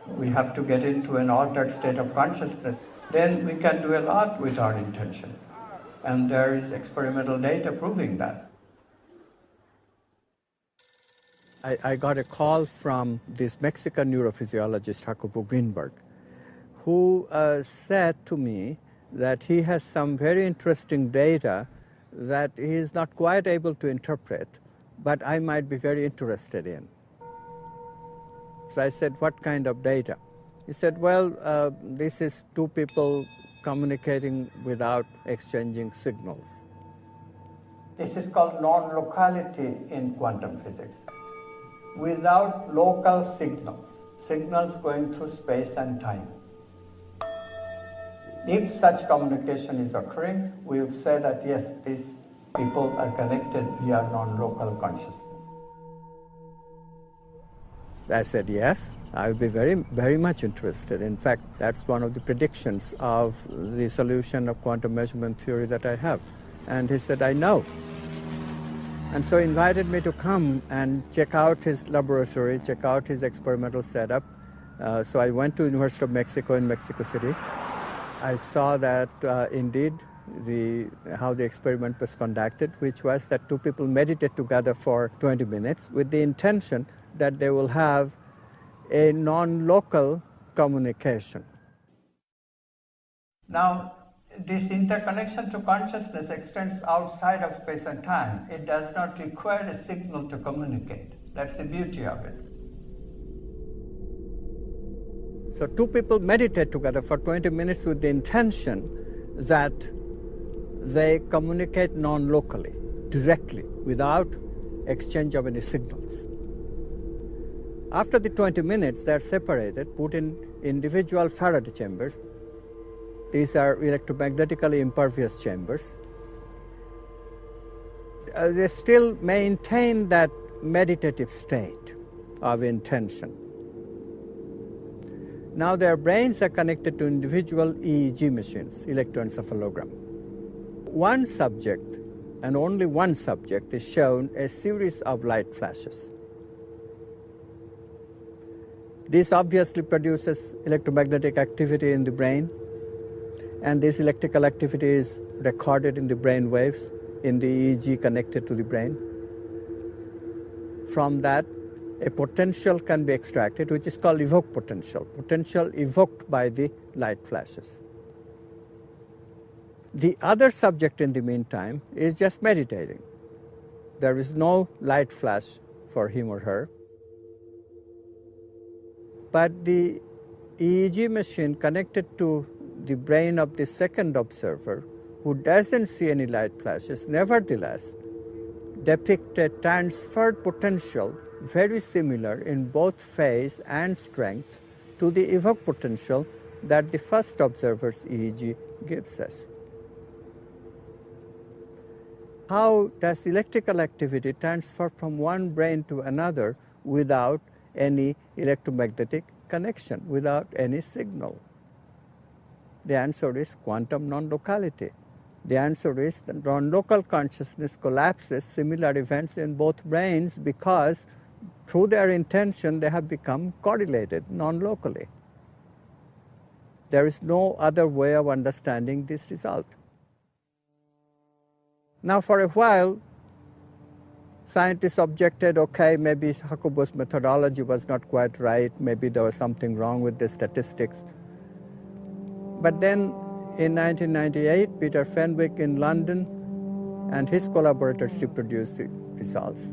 We have to get into an altered state of consciousness. Then we can do a lot with our intention. And there is experimental data proving that. I got a call from this Mexican neurophysiologist, Jacobo Greenberg, who said to me that he has some very interesting data that he is not quite able to interpret, but I might be very interested in. So I said, what kind of data? He said, well, this is two people communicating without exchanging signals. This is called non-locality in quantum physics. Without local signals going through space and time. If such communication is occurring, we would say that yes, these people are connected via non-local consciousness. I said yes, I would be very, very much interested. In fact, that's one of the predictions of the solution of quantum measurement theory that I have. And he said, I know. And so he invited me to come and check out his laboratory, check out his experimental setup. So I went to University of Mexico in Mexico City. I saw that indeed how the experiment was conducted, which was that two people meditate together for 20 minutes with the intention that they will have a non-local communication. Now, this interconnection to consciousness extends outside of space and time. It does not require a signal to communicate. That's the beauty of it. So two people meditate together for 20 minutes with the intention that they communicate non-locally, directly, without exchange of any signals. After the 20 minutes, they're separated, put in individual Faraday chambers. These are electromagnetically impervious chambers. They still maintain that meditative state of intention. Now their brains are connected to individual EEG machines, electroencephalogram. One subject, and only one subject, is shown a series of light flashes. This obviously produces electromagnetic activity in the brain, and this electrical activity is recorded in the brain waves in the EEG connected to the brain. From that, a potential can be extracted, which is called evoked potential evoked by the light flashes. The other subject in the meantime is just meditating. There is no light flash for him or her. But the EEG machine connected to the brain of the second observer, who doesn't see any light flashes, nevertheless depict a transferred potential very similar in both phase and strength to the evoked potential that the first observer's EEG gives us. How does electrical activity transfer from one brain to another without any electromagnetic connection, without any signal? The answer is quantum non-locality. The answer is that non-local consciousness collapses similar events in both brains because through their intention they have become correlated non-locally. There is no other way of understanding this result. Now for a while, scientists objected, okay, maybe Jacobo's methodology was not quite right, maybe there was something wrong with the statistics. But then in 1998, Peter Fenwick in London and his collaborators reproduced the results.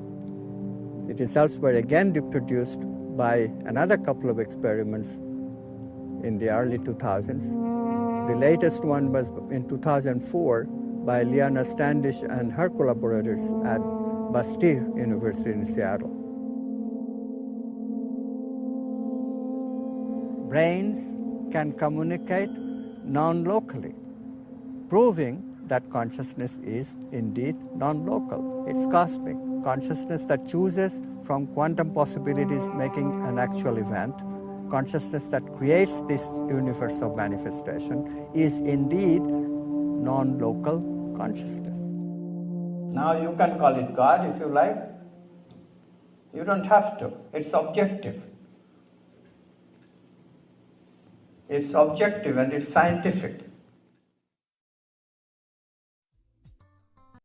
The results were again reproduced by another couple of experiments in the early 2000s. The latest one was in 2004 by Liana Standish and her collaborators at Bastille University in Seattle. Brains can communicate non-locally, proving that consciousness is indeed non-local. It's cosmic. Consciousness that chooses from quantum possibilities making an actual event, consciousness that creates this universe of manifestation, is indeed non-local consciousness. Now you can call it God if you like. You don't have to. It's objective. it's objective and it's scientific.